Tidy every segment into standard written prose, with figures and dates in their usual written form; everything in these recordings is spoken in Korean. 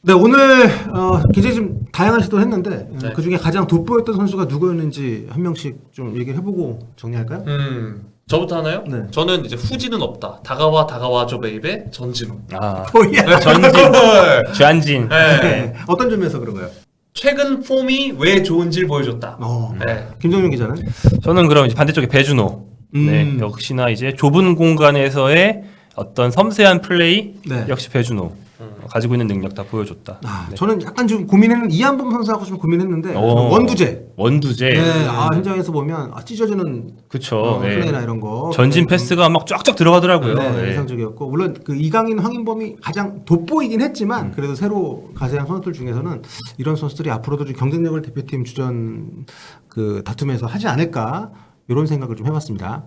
네, 오늘 굉장히 좀 다양한 시도를 했는데 네. 그중에 가장 돋보였던 선수가 누구였는지 한 명씩 좀 얘기를 해보고 정리할까요? 저부터 하나요? 네. 저는 이제 후지는 없다. 다가와줘 베이베 전진우. 아, 뭐야? 전진, 쥐안진. 네. 어떤 점에서 그런가요? 최근 폼이 왜 좋은지를 보여줬다. 네. 김정윤 기자는? 저는 그럼 이제 반대쪽에 배준호. 네, 역시나 이제 좁은 공간에서의 어떤 섬세한 플레이, 네. 역시 배준호. 가지고 있는 능력 다 보여줬다. 네. 저는 약간 좀 고민했는데 이한범 선수하고 좀 고민했는데 원두재. 원두재. 네, 현장에서 보면 찢어지는 그쵸. 네. 플레이나 이런 거 전진 패스가 막 쫙쫙 들어가더라고요. 네, 네. 인상적이었고 물론 그 이강인, 황인범이 가장 돋보이긴 했지만 그래도 새로 가세한 선수들 중에서는 이런 선수들이 앞으로도 좀 경쟁력을 대표팀 주전 그 다툼에서 하지 않을까 이런 생각을 좀 해봤습니다.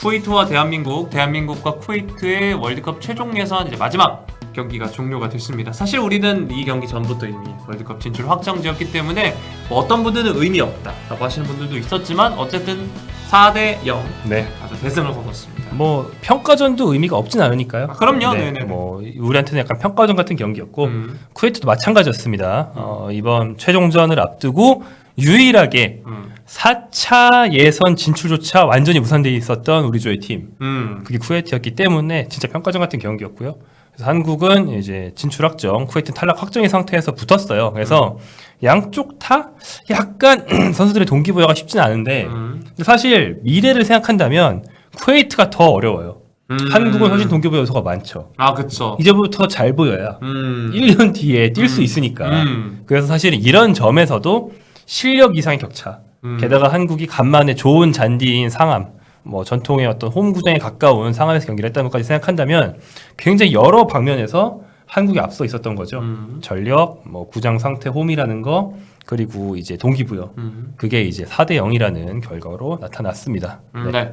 쿠웨이트와 대한민국과 쿠웨이트의 월드컵 최종 예선 이제 마지막 경기가 종료가 됐습니다. 사실 우리는 이 경기 전부터 이미 월드컵 진출 확정지었기 때문에 뭐 어떤 분들은 의미 없다라고 하시는 분들도 있었지만 어쨌든 4대0 네. 아주 대승을 거뒀습니다. 뭐 평가전도 의미가 없진 않으니까요. 그럼요. 네, 네네. 뭐 우리한테는 약간 평가전 같은 경기였고 쿠웨이트도 마찬가지였습니다. 이번 최종전을 앞두고 유일하게 4차 예선 진출조차 완전히 무산되어 있었던 우리 조의 팀. 그게 쿠웨이트였기 때문에 진짜 평가전 같은 경기였고요. 그래서 한국은 이제 진출 확정, 쿠웨이트는 탈락 확정의 상태에서 붙었어요. 그래서 양쪽 다 약간 선수들의 동기부여가 쉽지는 않은데 근데 사실 미래를 생각한다면 쿠웨이트가 더 어려워요. 한국은 훨씬 동기부여 요소가 많죠. 아 그쵸. 이제부터 잘 보여야 1년 뒤에 뛸 수 있으니까. 그래서 사실 이런 점에서도 실력 이상의 격차. 게다가 한국이 간만에 좋은 잔디인 상암, 뭐 전통의 어떤 홈 구장에 가까운 상암에서 경기를 했다는 것까지 생각한다면 굉장히 여러 방면에서 한국이 앞서 있었던 거죠. 전력, 뭐 구장 상태, 홈이라는 거, 그리고 이제 동기부여. 그게 이제 4대 0이라는 결과로 나타났습니다. 네.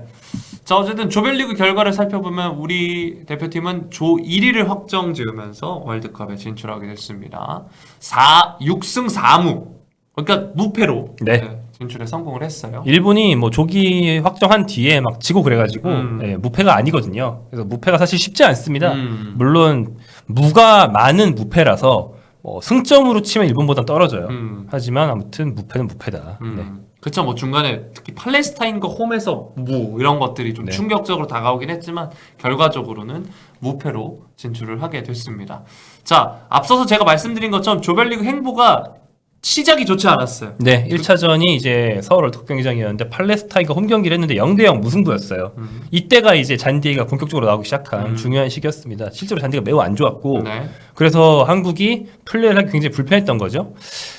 자 어쨌든 조별리그 결과를 살펴보면 우리 대표팀은 조 1위를 확정 지으면서 월드컵에 진출하게 됐습니다. 6승 4무. 그러니까 무패로 네. 진출에 성공을 했어요. 일본이 뭐 조기 확정한 뒤에 막 지고 그래가지고 무패가 아니거든요. 그래서 무패가 사실 쉽지 않습니다. 물론 무가 많은 무패라서 승점으로 치면 일본보다 떨어져요. 하지만 아무튼 무패는 무패다. 네. 그쵸. 뭐 중간에 특히 팔레스타인과 홈에서 무 이런 것들이 좀 네. 충격적으로 다가오긴 했지만 결과적으로는 무패로 진출을 하게 됐습니다. 자 앞서서 제가 말씀드린 것처럼 조별리그 행보가 시작이 좋지 않았어요. 네, 1차전이 이제 서울 월드컵 경기장이었는데 팔레스타인과 홈 경기를 했는데 0대0 무승부였어요. 이때가 이제 잔디가 본격적으로 나오기 시작한 중요한 시기였습니다. 실제로 잔디가 매우 안 좋았고 네. 그래서 한국이 플레이를 하기 굉장히 불편했던 거죠.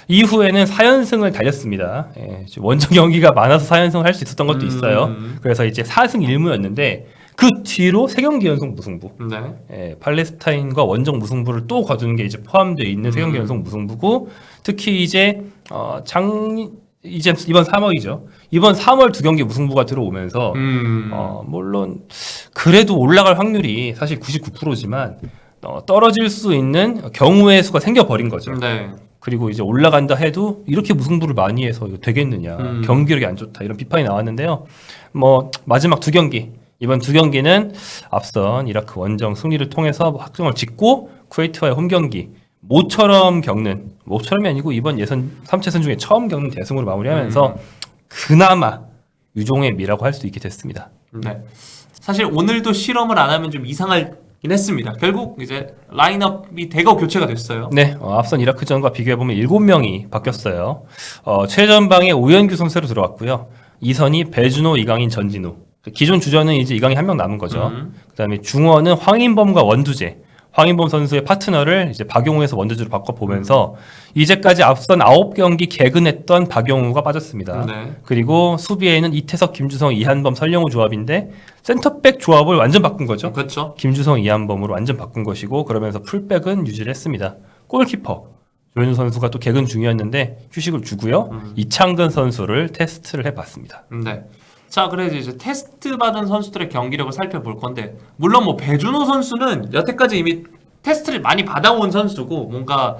이후에는 4연승을 달렸습니다. 예, 원정 경기가 많아서 4연승을 할 수 있었던 것도 있어요. 그래서 이제 4승 1무였는데 그 뒤로 3경기 연속 무승부. 네. 예, 팔레스타인과 원정 무승부를 또 거두는 게 이제 포함되어 있는 3경기 연속 무승부고 특히 이제 이제 이번 3월이죠. 이번 3월 2경기 무승부가 들어오면서 물론 그래도 올라갈 확률이 사실 99%지만 떨어질 수 있는 경우의 수가 생겨버린 거죠. 네. 그리고 이제 올라간다 해도 이렇게 무승부를 많이 해서 이거 되겠느냐. 경기력이 안 좋다. 이런 비판이 나왔는데요. 뭐 마지막 2경기. 이번 2경기는 앞선 이라크 원정 승리를 통해서 확정을 짓고 쿠웨이트와의 홈경기 모처럼이 아니고 이번 예선 3차선 중에 처음 겪는 대승으로 마무리하면서 그나마 유종의 미라고 할 수 있게 됐습니다. 네. 사실 오늘도 실험을 안 하면 좀 이상하긴 했습니다. 결국 이제 라인업이 대거 교체가 됐어요. 네, 앞선 이라크전과 비교해보면 7명이 바뀌었어요. 최전방에 오연규 선수로 들어왔고요. 2선이 배준호, 이강인, 전진우. 기존 주전은 이제 이강인 한 명 남은 거죠. 그다음에 중원은 황인범과 원두재. 황인범 선수의 파트너를 이제 박용우에서 원두재로 바꿔보면서 이제까지 앞선 9경기 개근했던 박용우가 빠졌습니다. 네. 그리고 수비에는 이태석, 김주성, 이한범, 설영우 조합인데 센터백 조합을 완전 바꾼 거죠. 그렇죠. 김주성, 이한범으로 완전 바꾼 것이고 그러면서 풀백은 유지를 했습니다. 골키퍼 조현우 선수가 또 개근 중이었는데 휴식을 주고요. 이창근 선수를 테스트를 해봤습니다. 네. 자, 그래서 이제 테스트 받은 선수들의 경기력을 살펴볼 건데 물론 뭐 배준호 선수는 여태까지 이미 테스트를 많이 받아온 선수고 뭔가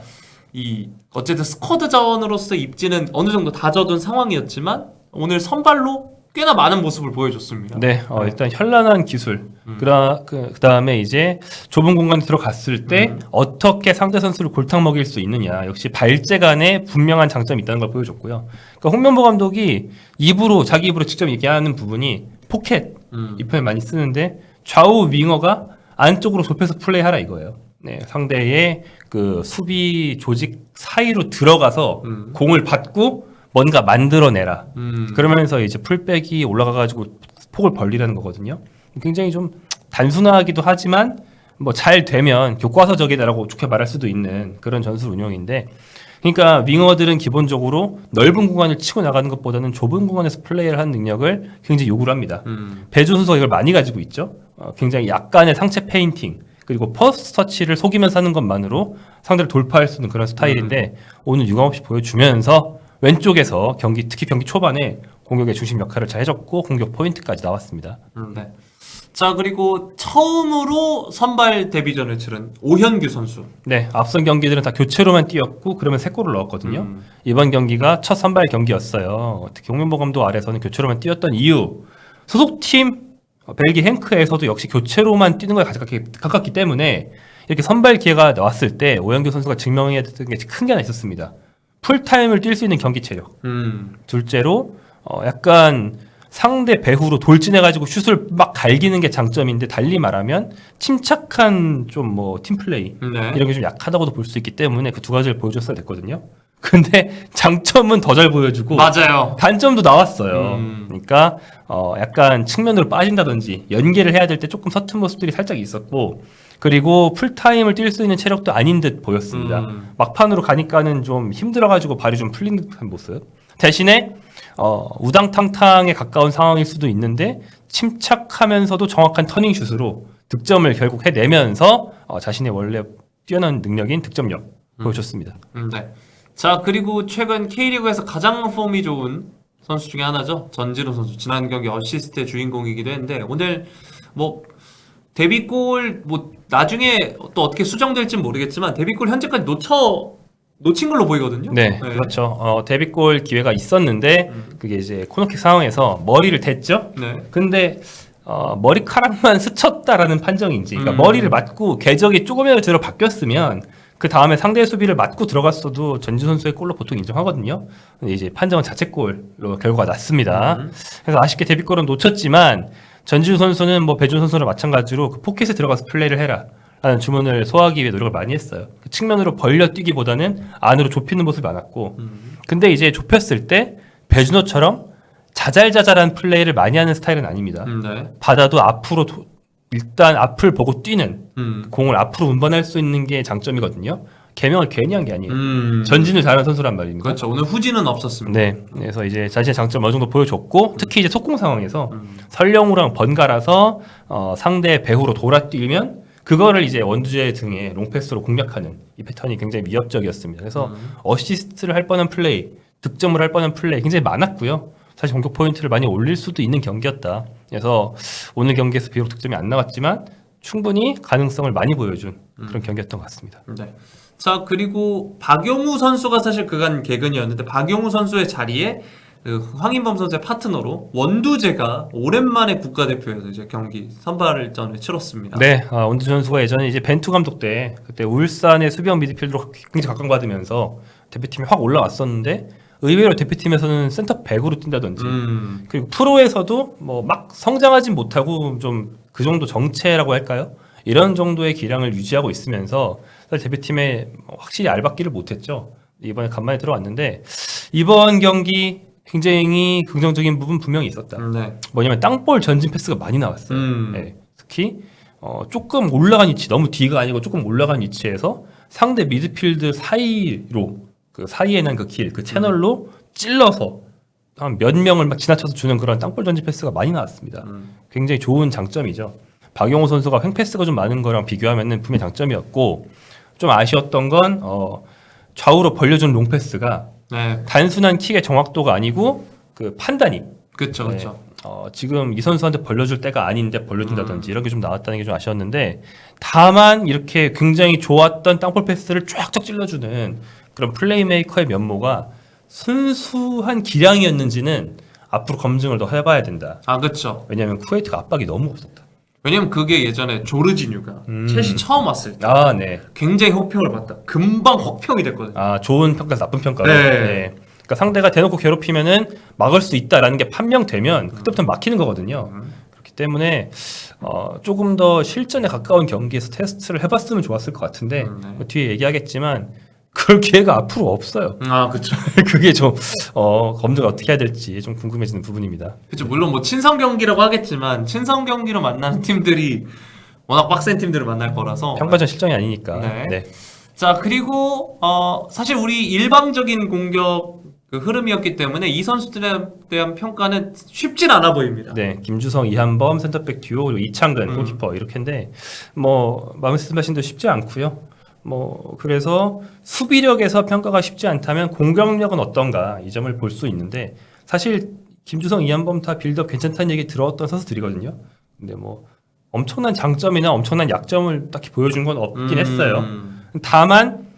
이 어쨌든 스쿼드 자원으로서 입지는 어느 정도 다져둔 상황이었지만 오늘 선발로 꽤나 많은 모습을 보여줬습니다. 네, 일단 현란한 기술. 그다음에 이제 좁은 공간에 들어갔을 때 어떻게 상대 선수를 골탕 먹일 수 있느냐. 역시 발재간에 분명한 장점이 있다는 걸 보여줬고요. 그러니까 홍명보 감독이 자기 입으로 직접 얘기하는 부분이 포켓 이 표현 많이 쓰는데 좌우 윙어가 안쪽으로 좁혀서 플레이하라 이거예요. 네, 상대의 그 수비 조직 사이로 들어가서 공을 받고 뭔가 만들어내라. 그러면서 이제 풀백이 올라가가지고 폭을 벌리라는 거거든요. 굉장히 좀 단순하기도 하지만 뭐 잘 되면 교과서적이다라고 좋게 말할 수도 있는 그런 전술 운영인데, 그러니까 윙어들은 기본적으로 넓은 공간을 치고 나가는 것보다는 좁은 공간에서 플레이를 하는 능력을 굉장히 요구를 합니다. 배주 선수가 이걸 많이 가지고 있죠. 굉장히 약간의 상체 페인팅 그리고 퍼스트 터치를 속이면서 하는 것만으로 상대를 돌파할 수 있는 그런 스타일인데 오늘 유감없이 보여주면서 왼쪽에서 특히 경기 초반에 공격의 중심 역할을 잘 해줬고 공격 포인트까지 나왔습니다. 네. 자, 그리고 처음으로 선발 데뷔전을 치른 오현규 선수. 네, 앞선 경기들은 다 교체로만 뛰었고 그러면 3골을 넣었거든요. 이번 경기가 첫 선발 경기였어요. 특히 홍명보 감독 아래서는 교체로만 뛰었던 이유, 소속팀 벨기 행크에서도 역시 교체로만 뛰는 거에 가깝기 때문에 이렇게 선발 기회가 나왔을 때 오현규 선수가 증명해야 됐던 게 큰 게 하나 있었습니다. 풀타임을 뛸 수 있는 경기 체력. 둘째로 약간 상대 배후로 돌진해가지고 슛을 막 갈기는 게 장점인데 달리 말하면 침착한 좀 뭐 팀플레이 이런 게 좀 약하다고도 볼 수 있기 때문에 그 두 가지를 보여줬어야 됐거든요. 근데 장점은 더 잘 보여주고 맞아요. 단점도 나왔어요. 그러니까 약간 측면으로 빠진다든지 연계를 해야 될 때 조금 서툰 모습들이 살짝 있었고, 그리고 풀타임을 뛸 수 있는 체력도 아닌 듯 보였습니다. 막판으로 가니까는 좀 힘들어가지고 발이 좀 풀린 듯한 모습. 대신에 우당탕탕에 가까운 상황일 수도 있는데 침착하면서도 정확한 터닝 슛으로 득점을 결국 해내면서 자신의 원래 뛰어난 능력인 득점력 보여줬습니다. 네. 자, 그리고 최근 K리그에서 가장 폼이 좋은 선수 중에 하나죠. 전진우 선수. 지난 경기 어시스트의 주인공이기도 했는데 오늘 뭐 데뷔골 뭐 나중에 또 어떻게 수정될지는 모르겠지만 데뷔골 현재까지 놓친 걸로 보이거든요. 네, 그렇죠. 데뷔골 기회가 있었는데 그게 이제 코너킥 상황에서 머리를 댔죠. 네. 근데 머리카락만 스쳤다라는 판정인지, 그러니까 머리를 맞고 궤적이 조금이라도 들어 바뀌었으면 그 다음에 상대의 수비를 맞고 들어갔어도 전진 선수의 골로 보통 인정하거든요. 근데 이제 판정은 자책골로 결과가 났습니다. 그래서 아쉽게 데뷔골은 놓쳤지만 전진우 선수는 뭐 배준 선수랑 마찬가지로 그 포켓에 들어가서 플레이를 해라 라는 주문을 소화하기 위해 노력을 많이 했어요. 그 측면으로 벌려 뛰기보다는 안으로 좁히는 모습이 많았고, 근데 이제 좁혔을 때 배준호처럼 자잘자잘한 플레이를 많이 하는 스타일은 아닙니다. 네. 받아도 앞으로 일단 앞을 보고 뛰는, 공을 앞으로 운반할 수 있는 게 장점이거든요. 개명을 괜히 한 게 아니에요. 전진을 잘하는 선수란 말입니다. 그렇죠. 오늘 후진은 없었습니다. 네, 그래서 이제 자신의 장점 어느 정도 보여줬고, 특히 이제 속공 상황에서 설령우랑 번갈아서 상대 배후로 돌아뛰면 그거를 이제 원두재 등의 롱패스로 공략하는 이 패턴이 굉장히 위협적이었습니다. 그래서 어시스트를 할 뻔한 플레이, 득점을 할 뻔한 플레이 굉장히 많았고요. 사실 공격 포인트를 많이 올릴 수도 있는 경기였다. 그래서 오늘 경기에서 비록 득점이 안 나왔지만 충분히 가능성을 많이 보여준 그런 경기였던 것 같습니다. 네. 자, 그리고 박용우 선수가 사실 그간 개근이었는데 박용우 선수의 자리에 그 황인범 선수의 파트너로 원두재가 오랜만에 국가대표에서 이제 경기 선발전을 치렀습니다. 네, 원두재 선수가 예전에 이제 벤투 감독 때 그때 울산의 수비형 미드필더로 굉장히 각광받으면서 대표팀에 확 올라왔었는데 의외로 대표팀에서는 센터백으로 뛴다든지 그리고 프로에서도 뭐 막 성장하진 못하고 좀 그 정도 정체라고 할까요? 이런 정도의 기량을 유지하고 있으면서 사실 대표팀에 확실히 알받기를 못했죠. 이번에 간만에 들어왔는데 이번 경기 굉장히 긍정적인 부분 분명히 있었다. 네. 뭐냐면 땅볼 전진 패스가 많이 나왔어요. 네. 특히 조금 올라간 위치, 너무 뒤가 아니고 조금 올라간 위치에서 상대 미드필드 사이로 그 사이에 난 그 길, 그 채널로 찔러서 한 몇 명을 막 지나쳐서 주는 그런 땅볼 전진 패스가 많이 나왔습니다. 굉장히 좋은 장점이죠. 박용호 선수가 횡패스가 좀 많은 거랑 비교하면 분명히 장점이었고, 좀 아쉬웠던 건 좌우로 벌려준 롱패스가 네. 단순한 킥의 정확도가 아니고 그 판단이. 그렇죠, 그렇죠. 지금 이 선수한테 벌려줄 때가 아닌데 벌려준다든지 이런 게 좀 나왔다는 게 좀 아쉬웠는데, 다만 이렇게 굉장히 좋았던 땅볼 패스를 쫙쫙 찔러주는 그런 플레이메이커의 면모가 순수한 기량이었는지는 앞으로 검증을 더 해봐야 된다. 아 그렇죠. 왜냐하면 쿠웨이트가 압박이 너무 없었다. 왜냐면 그게 예전에 조르지뉴가 첼시 처음 왔을 때 아, 네. 굉장히 혹평을 받다. 금방 혹평이 됐거든요. 아, 좋은 평가에서 나쁜 평가로. 네. 그러니까 상대가 대놓고 괴롭히면은 막을 수 있다라는 게 판명되면 그때부터 막히는 거거든요. 그렇기 때문에 조금 더 실전에 가까운 경기에서 테스트를 해봤으면 좋았을 것 같은데 네. 뒤에 얘기하겠지만 그럴 기회가 앞으로 없어요. 아 그렇죠. 그게 좀 검증을 어떻게 해야 될지 좀 궁금해지는 부분입니다. 그렇죠. 물론 뭐 친선 경기라고 하겠지만 친선 경기로 만나는 팀들이 워낙 빡센 팀들을 만날 거라서 평가전 실정이 아니니까. 네. 네. 자 그리고 사실 우리 일방적인 공격 그 흐름이었기 때문에 이 선수들에 대한 평가는 쉽진 않아 보입니다. 네, 김주성, 이한범, 센터백 듀오, 그리고 이창근, 골키퍼 이렇게인데 뭐 말씀하신 대로 쉽지 않고요. 뭐 그래서 수비력에서 평가가 쉽지 않다면 공격력은 어떤가 이 점을 볼 수 있는데 사실 김주성, 이한범 다 빌드업 괜찮다는 얘기 들어왔던 선수들이거든요. 근데 뭐 엄청난 장점이나 엄청난 약점을 딱히 보여준 건 없긴 했어요. 다만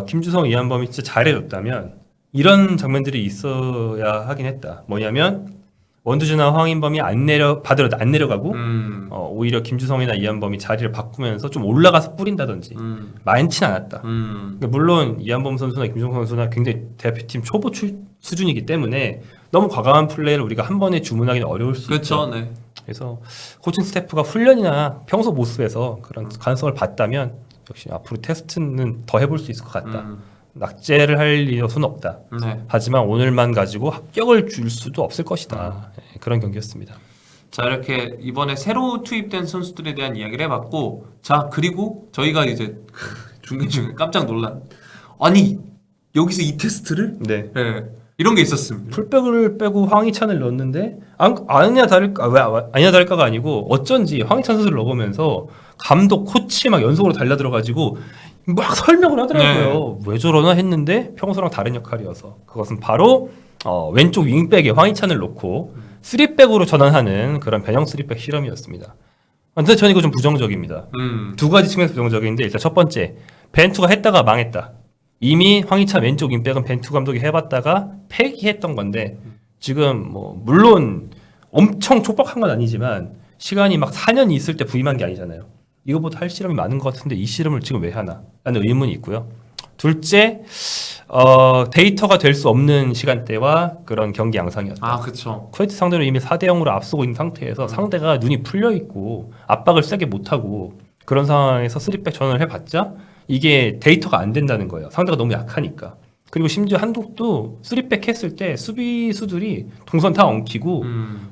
김주성, 이한범이 진짜 잘해줬다면 이런 장면들이 있어야 하긴 했다. 뭐냐면 원두준과 황인범이 안 내려가고 오히려 김주성이나 이한범이 자리를 바꾸면서 좀 올라가서 뿌린다든지 많진 않았다. 그러니까 물론 이한범 선수나 김주성 선수나 굉장히 대표팀 초보 수준이기 때문에 너무 과감한 플레이를 우리가 한 번에 주문하기는 어려울 수 있죠. 그렇죠. 네. 그래서 코칭 스태프가 훈련이나 평소 모습에서 그런 가능성을 봤다면 역시 앞으로 테스트는 더 해볼 수 있을 것 같다. 낙제를 할 이유는 없다. 네. 하지만 오늘만 가지고 합격을 줄 수도 없을 것이다. 네, 그런 경기였습니다. 자 이렇게 이번에 새로 투입된 선수들에 대한 이야기를 해봤고 자 그리고 저희가 이제 중간중간 깜짝 놀란 아니 여기서 이 테스트를? 네. 네. 이런 게 있었습니다. 풀백을 빼고 황희찬을 넣었는데 아니냐 다를까 왜 아니냐 다를까가 아니고 어쩐지 황희찬 선수를 넣어보면서 감독 코치 막 연속으로 달려들어가지고 막 설명을 하더라고요. 왜 저러나 했는데 평소랑 다른 역할이어서 그것은 바로 왼쪽 윙백에 황희찬을 놓고 3백으로 전환하는 그런 변형 3백 실험이었습니다. 근데 저는 이거 좀 부정적입니다. 두 가지 측면에서 부정적인데 일단 첫 번째 벤투가 했다가 망했다. 이미 황희찬 왼쪽 윙백은 벤투 감독이 해봤다가 폐기했던 건데 지금 뭐 물론 엄청 촉박한 건 아니지만 시간이 막 4년이 있을 때 부임한 게 아니잖아요. 이거보다 할 실험이 많은 것 같은데 이 실험을 지금 왜 하나? 라는 의문이 있고요. 둘째, 데이터가 될 수 없는 시간대와 그런 경기 양상이었다. 아 그렇죠. 쿠웨이트 상대로 이미 4대0으로 앞서고 있는 상태에서 상대가 눈이 풀려 있고 압박을 세게 못하고 그런 상황에서 3백 전환을 해봤자 이게 데이터가 안 된다는 거예요. 상대가 너무 약하니까. 그리고 심지어 한국도 3백 했을 때 수비수들이 동선 다 엉키고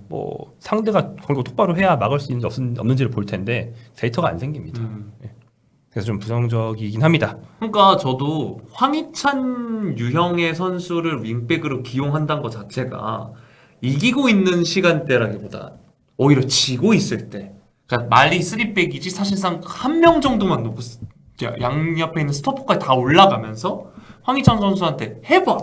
뭐 상대가 공격 똑바로 해야 막을 수 있는지 없는지를 볼 텐데 데이터가 안 생깁니다. 그래서 좀 부정적이긴 합니다. 그러니까 저도 황희찬 유형의 선수를 윙백으로 기용한다는 것 자체가 이기고 있는 시간대라기보다 오히려 지고 있을 때 그러니까 말이 3백이지 사실상 한 명 정도만 놓고 양옆에 있는 스토퍼까지 다 올라가면서 황희찬 선수한테 해봐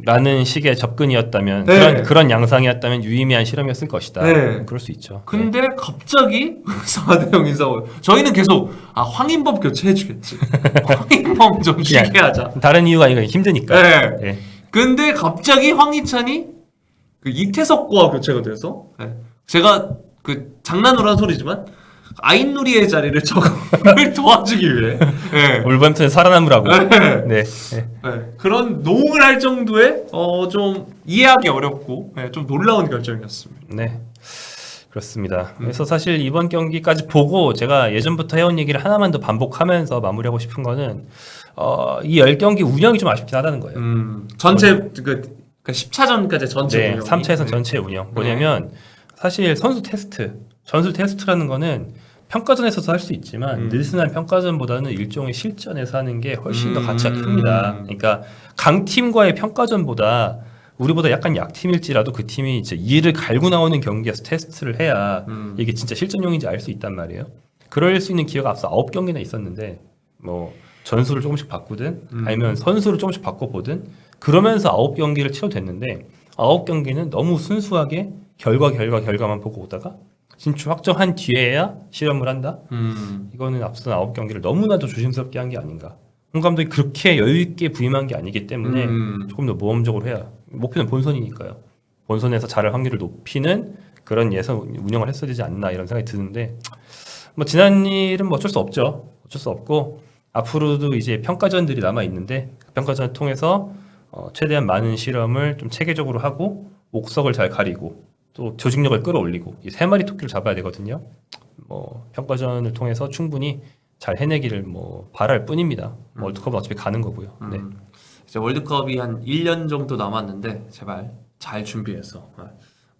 라는 식의 접근이었다면 네. 그런 양상이었다면 유의미한 실험이었을 것이다. 네. 그럴 수 있죠. 근데 갑자기 4대0 인사고 저희는 계속 황인범 교체해주겠지 황인범 좀 쉬게 하자 다른 이유가 아니라 힘드니까. 네. 네. 근데 갑자기 황희찬이 그 이태석과 교체가 돼서 제가 그 장난으로 한 소리지만 아인누리의 자리를 적응을 도와주기 위해 올버햄튼에 살아남으라고. 네. 그런 노응을 할 정도의 좀 이해하기 어렵고 좀 놀라운 결정이었습니다. 네. 그렇습니다. 그래서 사실 이번 경기까지 보고 제가 예전부터 해온 얘기를 하나만 더 반복하면서 마무리하고 싶은 거는 이 10경기 운영이 좀 아쉽긴 하다는 거예요. 전체 그 10차전까지 전체 네, 운영 3차에서 전체 운영. 뭐냐면 사실 선수 테스트라는 거는 평가전에서도 할 수 있지만 느슨한 평가전보다는 일종의 실전에서 하는 게 훨씬 더 가치가 큽니다. 그러니까 강팀과의 평가전보다 우리보다 약간 약팀일지라도 그 팀이 이제 이를 갈고 나오는 경기에서 테스트를 해야 이게 진짜 실전용인지 알 수 있단 말이에요. 그럴 수 있는 기회가 앞서 9경기나 있었는데 뭐 전술을 조금씩 바꾸든 아니면 선수를 조금씩 바꿔보든 그러면서 9경기를 치러댔는데 9경기는 너무 순수하게 결과만 보고 오다가 진출 확정한 뒤에야 실험을 한다? 이거는 앞선 9경기를 너무나도 조심스럽게 한 게 아닌가. 홍 감독이 그렇게 여유있게 부임한 게 아니기 때문에 조금 더 모험적으로 해야 목표는 본선이니까요. 본선에서 잘할 확률을 높이는 그런 예선 운영을 했어야 되지 않나 이런 생각이 드는데 뭐 지난 일은 뭐 어쩔 수 없죠. 어쩔 수 없고 앞으로도 이제 평가전들이 남아 있는데 그 평가전을 통해서 최대한 많은 실험을 좀 체계적으로 하고 옥석을 잘 가리고 또 조직력을 끌어올리고 이 세 마리 토끼를 잡아야 되거든요. 뭐 평가전을 통해서 충분히 잘 해내기를 뭐 바랄 뿐입니다. 월드컵은 어차피 가는 거고요. 네. 이제 월드컵이 한 1년 정도 남았는데 제발 잘 준비해서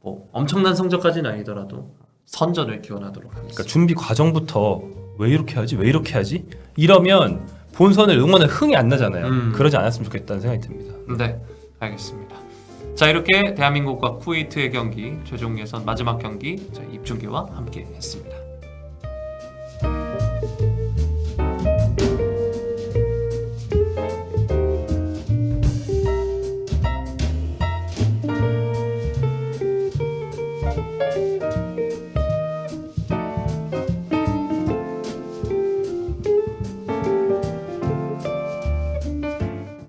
뭐 엄청난 성적까지는 아니더라도 선전을 기원하도록 하겠습니다. 그러니까 준비 과정부터 왜 이렇게 하지? 왜 이렇게 하지? 이러면 본선을 응원할 흥이 안 나잖아요. 그러지 않았으면 좋겠다는 생각이 듭니다. 네, 알겠습니다. 자, 이렇게 대한민국과 쿠웨이트의 경기 최종 예선 마지막 경기 입중계와 함께 했습니다.